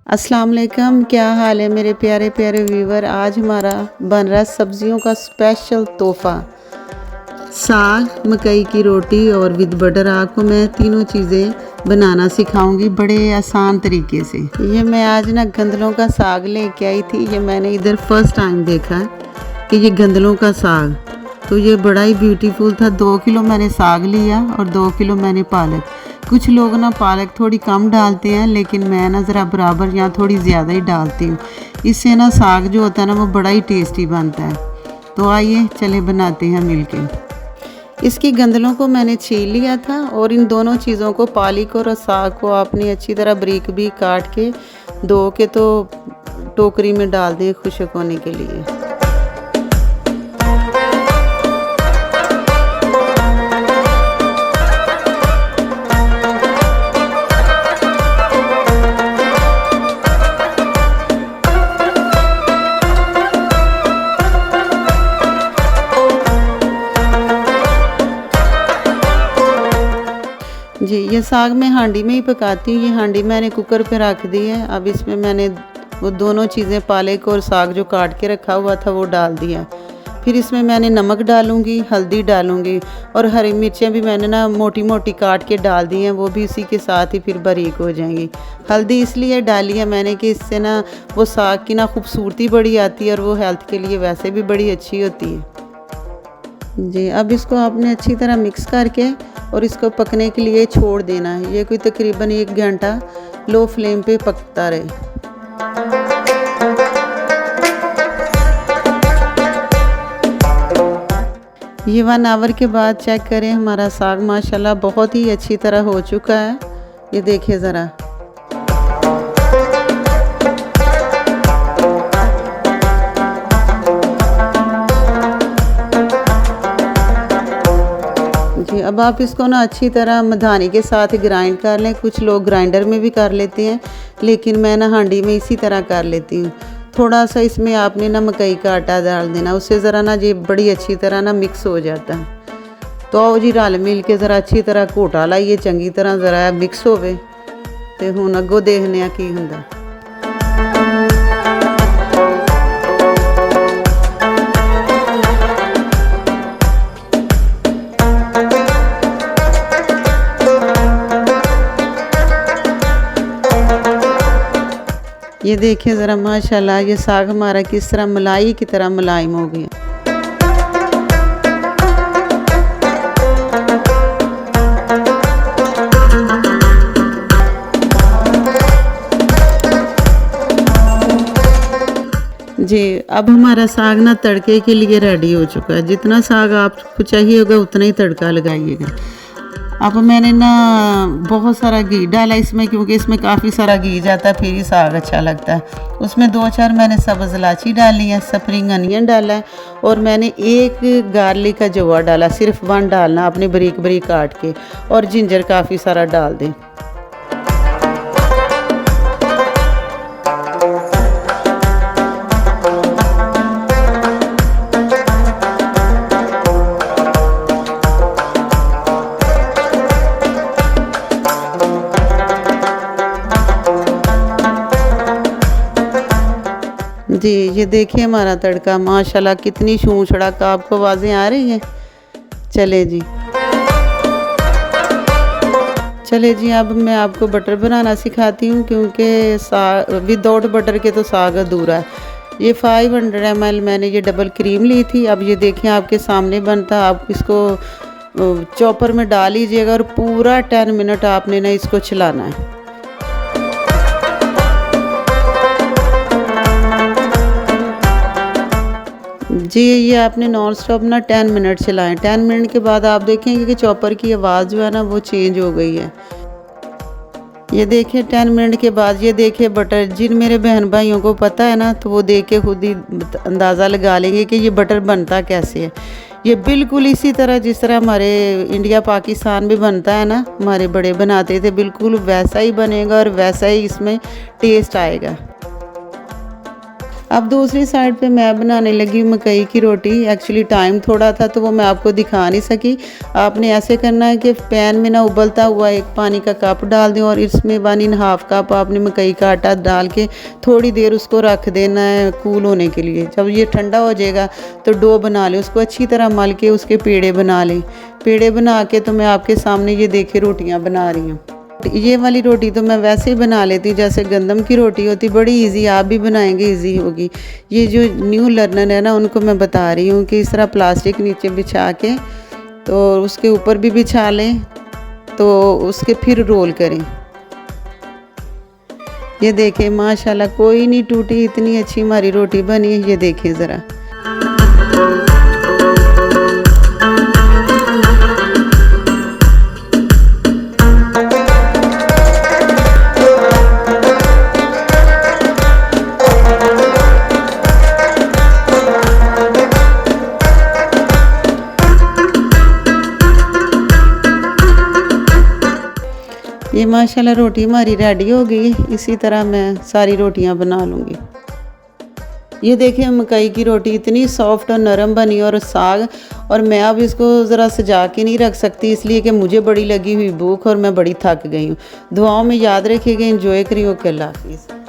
अस्सलाम वालेकुम, क्या हाल है मेरे प्यारे प्यारे व्यूवर। आज हमारा बन रहा है सब्जियों का स्पेशल तोहफ़ा, साग, मकई की रोटी और विद बटर। आपको मैं तीनों चीज़ें बनाना सिखाऊंगी बड़े आसान तरीके से। ये मैं आज ना गंदलों का साग लेके आई थी। ये मैंने इधर फर्स्ट टाइम देखा है कि ये गंदलों का साग, तो ये बड़ा ही ब्यूटीफुल था। 2 किलो मैंने साग लिया और 2 किलो मैंने पालक। कुछ लोग ना पालक थोड़ी कम डालते हैं, लेकिन मैं ना ज़रा बराबर या थोड़ी ज़्यादा ही डालती हूँ। इससे ना साग जो होता है ना वो बड़ा ही टेस्टी बनता है। तो आइए चले बनाते हैं मिलके। इसकी गंदलों को मैंने छील लिया था और इन दोनों चीज़ों को, पालक और साग को, आपने अच्छी तरह बारीक भी काट के धो के तो टोकरी में डाल दें खुश्क होने के लिए। जी, ये साग मैं हांडी में ही पकाती हूँ। ये हांडी मैंने कुकर पे रख दी है। अब इसमें मैंने वो दोनों चीज़ें, पालक और साग जो काट के रखा हुआ था, वो डाल दिया। फिर इसमें मैंने नमक डालूँगी, हल्दी डालूँगी और हरी मिर्चें भी मैंने ना मोटी मोटी काट के डाल दी हैं। वो भी इसी के साथ ही फिर बारीक हो जाएंगी। हल्दी इसलिए डाली है मैंने कि इससे ना वो साग की ना खूबसूरती बड़ी आती है और वो हेल्थ के लिए वैसे भी बड़ी अच्छी होती है। जी, अब इसको आपने अच्छी तरह मिक्स करके और इसको पकने के लिए छोड़ देना है। ये कोई तकरीबन 1 घंटा लो फ्लेम पे पकता रहे। ये 1 आवर के बाद चेक करें, हमारा साग माशाल्लाह बहुत ही अच्छी तरह हो चुका है। ये देखिए ज़रा। जी, अब आप इसको ना अच्छी तरह मधानी के साथ ग्राइंड कर लें। कुछ लोग ग्राइंडर में भी कर लेते हैं, लेकिन मैं ना हांडी में इसी तरह कर लेती हूँ। थोड़ा सा इसमें आपने ना मकई का आटा डाल देना, उससे ज़रा ना ये बड़ी अच्छी तरह ना मिक्स हो जाता है। तो आओ जी, रल मिल के ज़रा अच्छी तरह घोटा लाइए, चंगी तरह ज़रा मिक्स होवे। तो हुण अगों देखने आ की हुंदा। ये देखिए ज़रा माशाल्लाह, ये साग हमारा किस तरह मलाई की तरह मुलायम हो गया। जी, अब हमारा साग ना तड़के के लिए रेडी हो चुका है। जितना साग आपको चाहिए होगा उतना ही तड़का लगाइएगा। अब मैंने ना बहुत सारा घी डाला इसमें, क्योंकि इसमें काफ़ी सारा घी जाता है, फिर ही साग अच्छा लगता है। उसमें 2-4 मैंने सब्ज़ इलायची डाली है, स्प्रिंग अनियन डाला है और मैंने 1 गार्लिक का जवा डाला। सिर्फ 1 डालना आपने बारीक बारीक काट के, और जिंजर काफ़ी सारा डाल दें। जी, ये देखिए हमारा तड़का माशाल्लाह कितनी छूं छड़ाक, आपको आवाज़ें आ रही हैं। चले जी, अब मैं आपको बटर बनाना सिखाती हूँ, क्योंकि विदाउट बटर के तो साग अधूरा है। ये 500 ml मैंने ये डबल क्रीम ली थी। अब ये देखें आपके सामने बनता। आप इसको चॉपर में डाल लीजिएगा और पूरा 10 मिनट आपने ना इसको चलाना है। जी, ये आपने नॉन स्टॉप ना 10 मिनट चलाएं। 10 मिनट के बाद आप देखेंगे कि चॉपर की आवाज़ जो है ना वो चेंज हो गई है। ये देखिए 10 मिनट के बाद, ये देखिए बटर। जिन मेरे बहन भाइयों को पता है ना, तो वो देख के खुद ही अंदाज़ा लगा लेंगे कि ये बटर बनता कैसे है। ये बिल्कुल इसी तरह जिस तरह हमारे इंडिया पाकिस्तान में बनता है ना, हमारे बड़े बनाते थे, बिल्कुल वैसा ही बनेगा और वैसा ही इसमें टेस्ट आएगा। अब दूसरी साइड पे मैं बनाने लगी मकई की रोटी। एक्चुअली टाइम थोड़ा था तो वो मैं आपको दिखा नहीं सकी। आपने ऐसे करना है कि पैन में ना उबलता हुआ एक पानी का कप डाल दें और इसमें 1.5 कप आपने मकई का आटा डाल के थोड़ी देर उसको रख देना है कूल होने के लिए। जब ये ठंडा हो जाएगा तो डो बना लें, उसको अच्छी तरह मल के उसके पेड़े बना लें। पेड़े बना के तो मैं आपके सामने ये देखिए रोटियाँ बना रही हूँ। ये वाली रोटी तो मैं वैसे ही बना लेती जैसे गंदम की रोटी होती, बड़ी इजी, आप भी बनाएंगे इजी होगी। ये जो न्यू लर्नर है ना उनको मैं बता रही हूँ कि इस तरह प्लास्टिक नीचे बिछा के तो उसके ऊपर भी बिछा लें तो उसके फिर रोल करें। ये देखें माशाल्लाह कोई नहीं टूटी, इतनी अच्छी हमारी रोटी बनी। ये देखें ज़रा। ये माशाल्लाह रोटी हमारी रेडी हो गई। इसी तरह मैं सारी रोटियां बना लूँगी। ये देखिए मकई की रोटी इतनी सॉफ्ट और नरम बनी और साग, और मैं अब इसको ज़रा सजा के नहीं रख सकती इसलिए कि मुझे बड़ी लगी हुई भूख और मैं बड़ी थक गई हूँ। दुआओं में याद रखिएगा। एंजॉय करिए। ओके, अल्लाह हाफिज़।